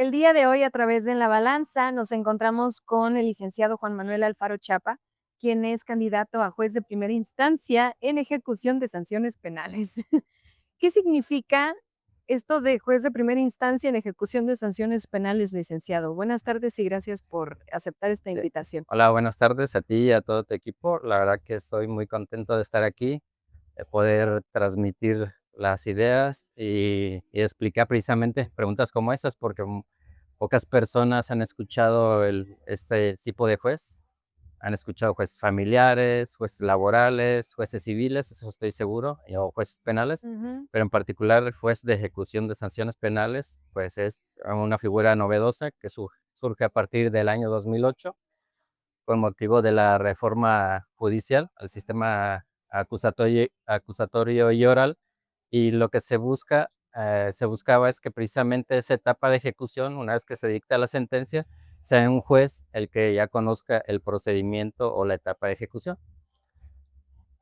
El día de hoy, a través de En la Balanza, nos encontramos con el licenciado Juan Manuel Alfaro Chapa, quien es candidato a juez de primera instancia en ejecución de sanciones penales. ¿Qué significa esto de juez de primera instancia en ejecución de sanciones penales, licenciado? Buenas tardes y gracias por aceptar esta Sí. invitación. Hola, buenas tardes a ti y a todo tu equipo. La verdad que estoy muy contento de estar aquí, de poder transmitir las ideas y explicar precisamente preguntas como esas, porque pocas personas han escuchado este tipo de juez. Han escuchado jueces familiares, jueces laborales, jueces civiles, eso estoy seguro, o jueces penales, Ujú. pero en particular el juez de ejecución de sanciones penales, pues es una figura novedosa que surge a partir del año 2008 con motivo de la reforma judicial al sistema acusatorio y oral, y lo que se buscaba es que precisamente esa etapa de ejecución, una vez que se dicta la sentencia, sea un juez el que ya conozca el procedimiento o la etapa de ejecución.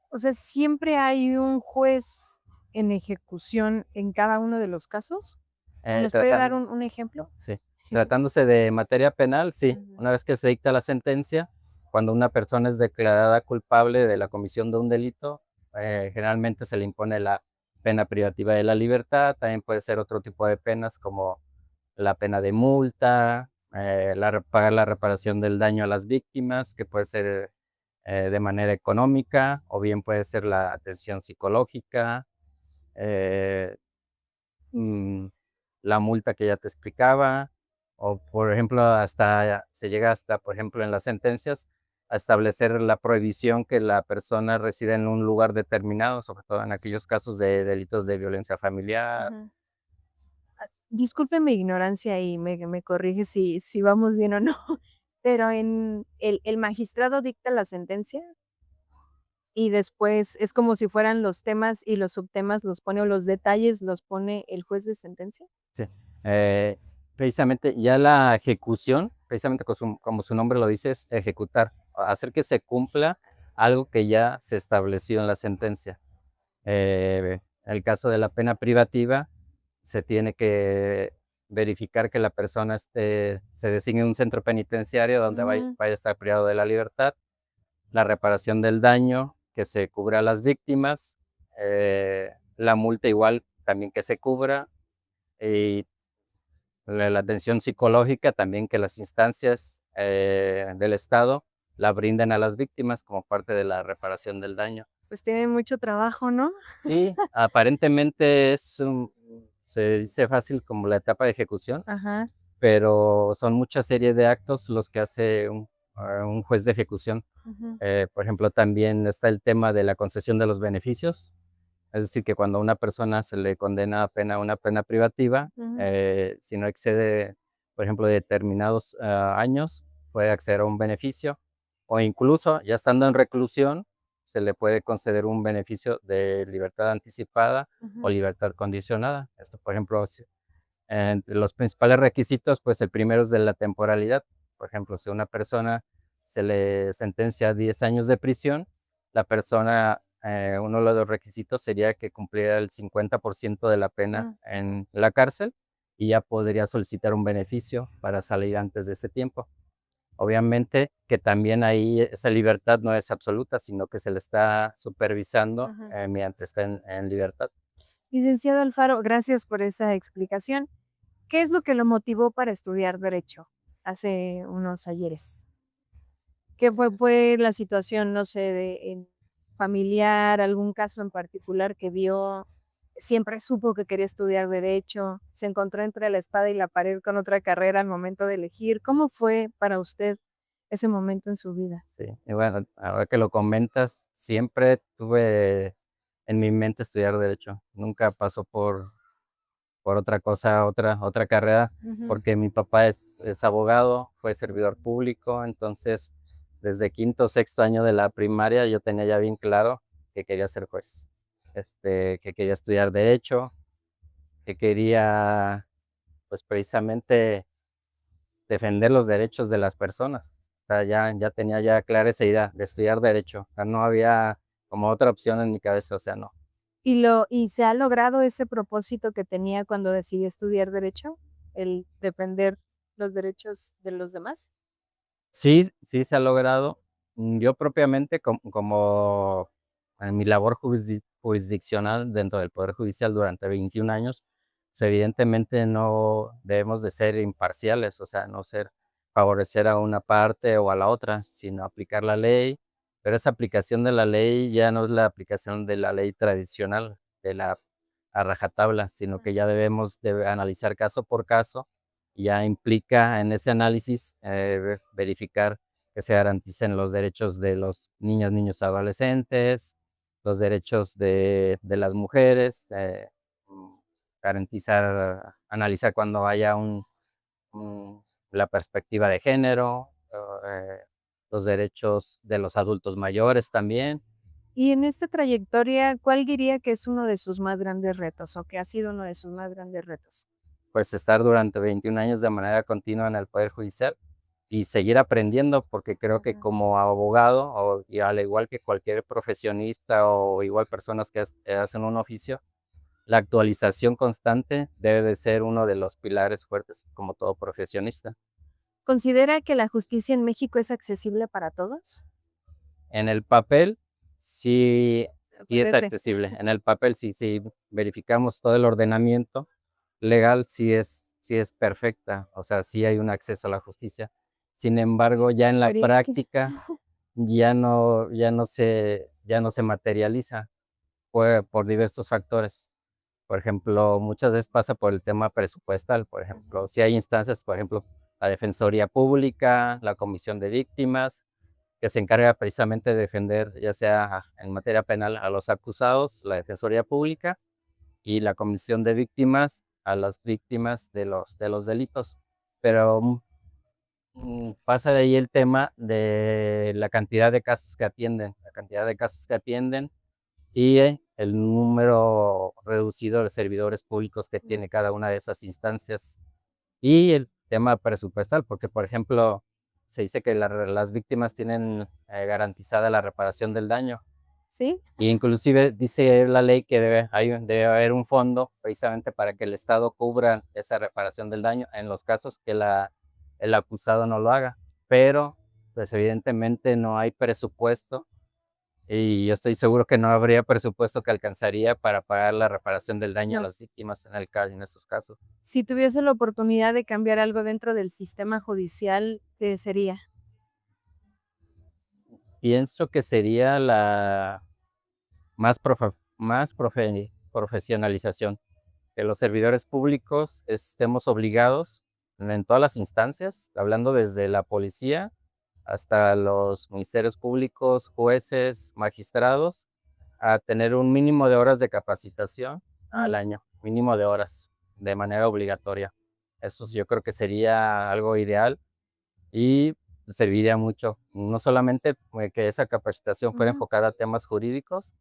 O sea, ¿siempre hay un juez en ejecución en cada uno de los casos? ¿O Eh, nos puede dar tratan- un ejemplo? sí, Tratándose de materia penal, sí, Ujú. una vez que se dicta la sentencia, cuando una persona es declarada culpable de la comisión de un delito, generalmente se le impone la pena privativa de la libertad. También puede ser otro tipo de penas como la pena de multa, pagar la reparación del daño a las víctimas, que puede ser de manera económica, o bien puede ser la atención psicológica, eh, mm, la multa que ya te explicaba, o por ejemplo, se llega hasta, por ejemplo, en las sentencias, a establecer la prohibición que la persona resida en un lugar determinado, sobre todo en aquellos casos de delitos de violencia familiar. Ujú. Disculpe mi ignorancia y me corrige si vamos bien o no, pero en el magistrado dicta la sentencia y después es como si fueran los temas y los subtemas los pone o los detalles los pone el juez de sentencia. Sí, eh, precisamente ya la ejecución, precisamente como su nombre lo dice, es ejecutar, hacer que se cumpla algo que ya se estableció en la sentencia. En el caso de la pena privativa, se tiene que verificar que la persona se designe un centro penitenciario donde Ujú. vaya a estar privado de la libertad, la reparación del daño, que se cubra a las víctimas, la multa igual también que se cubra, y la atención psicológica también, que las instancias del Estado la brinden a las víctimas como parte de la reparación del daño. Pues tienen mucho trabajo, ¿no? Sí, aparentemente se dice fácil como la etapa de ejecución, Ajá. pero son mucha serie de actos los que hace un juez de ejecución. Ujú. Por ejemplo, también está el tema de la concesión de los beneficios. Es decir, que cuando a una persona se le condena a una pena privativa, Ujú. si no excede, por ejemplo, determinados años, puede acceder a un beneficio, o incluso ya estando en reclusión, se le puede conceder un beneficio de libertad anticipada o Ujú. libertad condicionada. Esto, por ejemplo, entre los principales requisitos, pues el primero es de la temporalidad. Por ejemplo, si a una persona se le sentencia a 10 años de prisión, la persona, uno de los requisitos sería que cumpliera el 50% de la pena Mm. en la cárcel, y ya podría solicitar un beneficio para salir antes de ese tiempo. Obviamente que también ahí esa libertad no es absoluta, sino que se le está supervisando Ajá. mientras está en libertad. Licenciado Alfaro, gracias por esa explicación. ¿Qué es lo que lo motivó para estudiar derecho hace unos ayeres? ¿Qué fue la situación, no sé, familiar, algún caso en particular que vio? ¿Siempre supo que quería estudiar derecho? ¿Se encontró entre la espada y la pared con otra carrera al momento de elegir? ¿Cómo fue para usted ese momento en su vida? Sí, y bueno, ahora que lo comentas, siempre tuve en mi mente estudiar derecho. Nunca pasó por otra cosa, otra carrera, Ujú. porque mi papá es abogado, fue servidor público. Entonces desde quinto o sexto año de la primaria yo tenía ya bien claro que quería ser juez, que quería estudiar derecho, que quería, pues precisamente, defender los derechos de las personas. O sea, ya tenía ya clara esa idea de estudiar derecho. O sea, no había como otra opción en mi cabeza, o sea, no. ¿Y se ha logrado ese propósito que tenía cuando decidió estudiar derecho? el defender los derechos de los demás? Sí, sí se ha logrado. Yo propiamente, como en mi labor jurisdiccional dentro del Poder Judicial durante 21 años, pues, evidentemente no debemos de ser imparciales, o sea, no favorecer a una parte o a la otra, sino aplicar la ley, pero esa aplicación de la ley ya no es la aplicación de la ley tradicional, de la a rajatabla, sino que ya debemos de analizar caso por caso. Ya implica en ese análisis verificar que se garanticen los derechos de los niños, niños adolescentes, los derechos de las mujeres, mm, garantizar, analizar cuando haya la perspectiva de género, los derechos de los adultos mayores también. Y en esta trayectoria, ¿cuál diría que es uno de sus más grandes retos o que ha sido uno de sus más grandes retos? Pues estar durante 21 años de manera continua en el Poder Judicial y seguir aprendiendo, porque creo que Ujú. como abogado, y al igual que cualquier profesionista o igual personas que hacen un oficio, la actualización constante debe de ser uno de los pilares fuertes como todo profesionista. ¿Considera que la justicia en México es accesible para todos? En el papel, sí, sí es PDR. accesible. En el papel, sí, sí verificamos todo el ordenamiento legal, sí es perfecta, o sea, sí hay un acceso a la justicia. Sin embargo, Su ya en la experiencia. práctica ya no se materializa, por diversos factores. Por ejemplo, muchas veces pasa por el tema presupuestal, por ejemplo, si hay instancias, por ejemplo, la Defensoría Pública, la Comisión de Víctimas, que se encarga precisamente de defender, ya sea en materia penal a los acusados, la Defensoría Pública, y la Comisión de Víctimas a las víctimas de los delitos. Pero pasa de ahí el tema de la cantidad de casos que atienden, la cantidad de casos que atienden y el número reducido de servidores públicos que tiene cada una de esas instancias. Y el tema presupuestal, porque, por ejemplo, se dice que las víctimas tienen garantizada la reparación del daño. ¿Sí? E inclusive dice la ley que debe haber un fondo precisamente para que el Estado cubra esa reparación del daño en los casos que el acusado no lo haga. Pero, pues evidentemente no hay presupuesto y yo estoy seguro que no habría presupuesto que alcanzaría para pagar la reparación del daño a No. las víctimas en estos casos. Si tuviese la oportunidad de cambiar algo dentro del sistema judicial, ¿qué sería? Pienso que sería la más profesionalización, que los servidores públicos estemos obligados en todas las instancias, hablando desde la policía hasta los ministerios públicos, jueces, magistrados, a tener un mínimo de horas de capacitación al año, mínimo de horas, de manera obligatoria. Eso sí, yo creo que sería algo ideal y serviría mucho, no solamente que esa capacitación fuera Ujú. enfocada a temas jurídicos,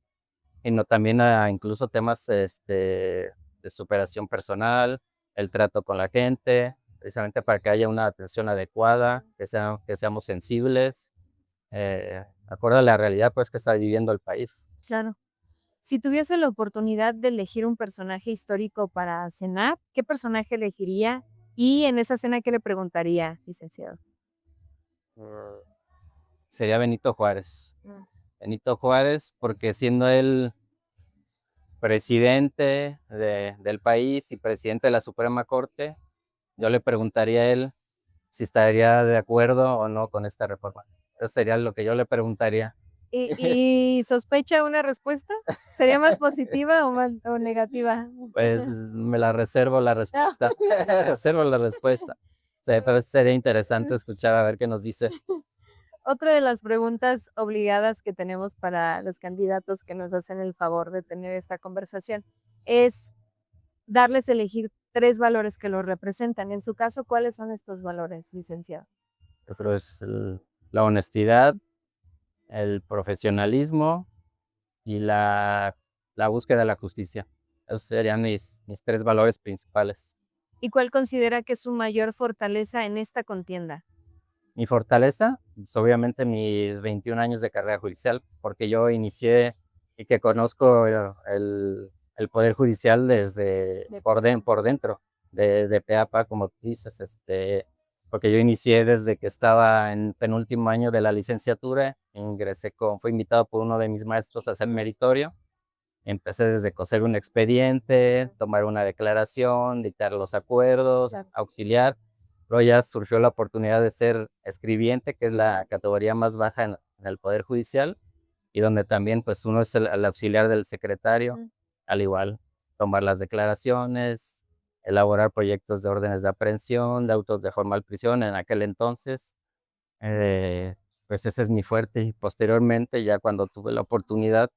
sino también a incluso temas de superación personal, el trato con la gente, precisamente para que haya una atención adecuada, que seamos sensibles, acorde a la realidad pues que está viviendo el país. Claro. Si tuviese la oportunidad de elegir un personaje histórico para cenar, ¿qué personaje elegiría? Y en esa cena, ¿qué le preguntaría, licenciado? Mm, Sería Benito Juárez. Mm. Benito Juárez, porque siendo él presidente del país y presidente de la Suprema Corte, yo le preguntaría a él si estaría de acuerdo o no con esta reforma. Eso sería lo que yo le preguntaría. ¿Y sospecha una respuesta? ¿Sería más positiva o negativa? Pues me la reservo la respuesta. Reservo la respuesta. Sí, pero sería interesante escuchar a ver qué nos dice. Otra de las preguntas obligadas que tenemos para los candidatos que nos hacen el favor de tener esta conversación es darles a elegir 3 valores que los representan. En su caso, ¿cuáles son estos valores, licenciado? Yo creo es la honestidad, el profesionalismo y la búsqueda de la justicia. Esos serían mis 3 valores principales. ¿Y cuál considera que es su mayor fortaleza en esta contienda? Mi fortaleza, pues, obviamente mis 21 años de carrera judicial, porque yo inicié y que conozco el poder judicial desde De por dentro. de pe a pa, como tú dices, porque yo inicié desde que estaba en penúltimo año de la licenciatura, fui invitado por uno de mis maestros a hacer meritorio. Empecé desde coser un expediente, tomar una declaración, dictar los acuerdos, Claro. auxiliar. Luego ya surgió la oportunidad de ser escribiente, que es la categoría más baja en el Poder Judicial, y donde también pues uno es el auxiliar del secretario, Mm. al igual, tomar las declaraciones, elaborar proyectos de órdenes de aprehensión, de autos de formal prisión en aquel entonces. eh, pues ese es mi fuerte, y posteriormente, ya cuando tuve la oportunidad,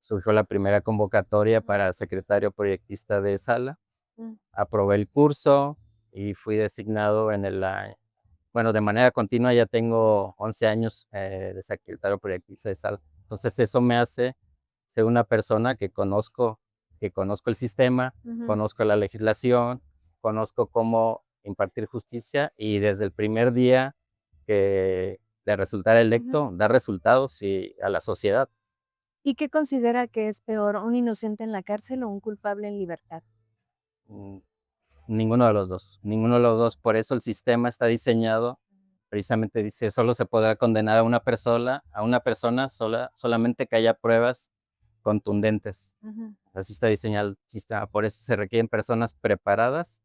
surgió la primera convocatoria para secretario proyectista de sala. Mm. Aprobé el curso y fui designado bueno, de manera continua ya tengo 11 años de secretario proyectista de sala. Entonces eso me hace ser una persona que conozco el sistema, Ujú. conozco la legislación, conozco cómo impartir justicia, y desde el primer día que de resultar Ujú. electo, dar resultados a la sociedad. ¿Y qué considera que es peor, un inocente en la cárcel o un culpable en libertad? Mm, Ninguno de los dos, ninguno de los dos. Por eso el sistema está diseñado, precisamente dice, solo se podrá condenar a una persona solamente que haya pruebas contundentes. Ujú. Así está diseñado el sistema. Por eso se requieren personas preparadas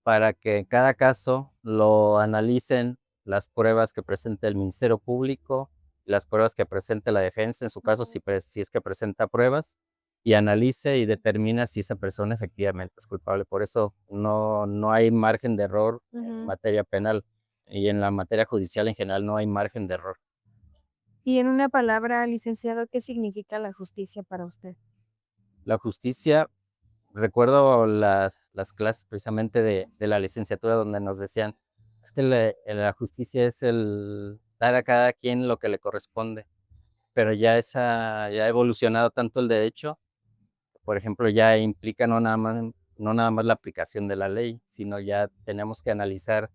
para que en cada caso lo analicen las pruebas que presente el Ministerio Público, las pruebas que presente la defensa, en su caso, Ujú. si es que presenta pruebas, y analice y determina si esa persona efectivamente es culpable. Por eso no hay margen de error en Ujú. materia penal, y en la materia judicial en general no hay margen de error. Y en una palabra, licenciado, ¿qué significa la justicia para usted? La justicia, recuerdo las clases precisamente de la licenciatura, donde nos decían, es que la justicia es el dar a cada quien lo que le corresponde, pero ya ha evolucionado tanto el derecho, por ejemplo, ya implica no nada más la aplicación de la ley, sino ya tenemos que analizar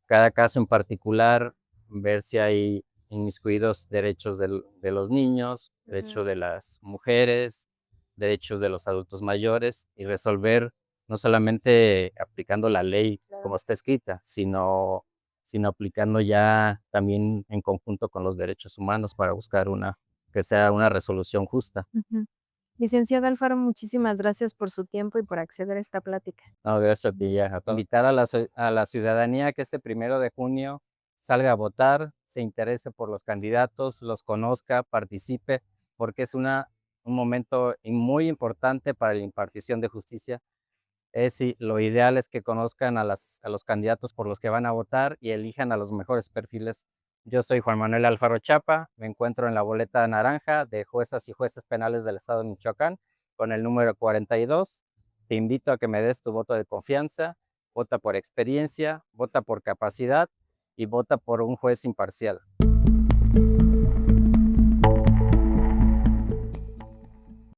cada caso en particular, ver si hay inmiscuidos derechos de los niños, Ujú. derechos de las mujeres, derechos de los adultos mayores, y resolver no solamente aplicando la ley Claro. como está escrita, sino aplicando ya también en conjunto con los derechos humanos para buscar que sea una resolución justa. Ujú. Licenciado Alfaro, muchísimas gracias por su tiempo y por acceder a esta plática. No, gracias a ti, ya. Invitar a la ciudadanía que este 1 de junio salga a votar, se interese por los candidatos, los conozca, participe, porque es un momento muy importante para la impartición de justicia. Sí, lo ideal es que conozcan a los candidatos por los que van a votar y elijan a los mejores perfiles. Yo soy Juan Manuel Alfaro Chapa, me encuentro en la boleta naranja de juezas y jueces penales del estado de Michoacán con el número 42. Te invito a que me des tu voto de confianza, vota por experiencia, vota por capacidad y vota por un juez imparcial.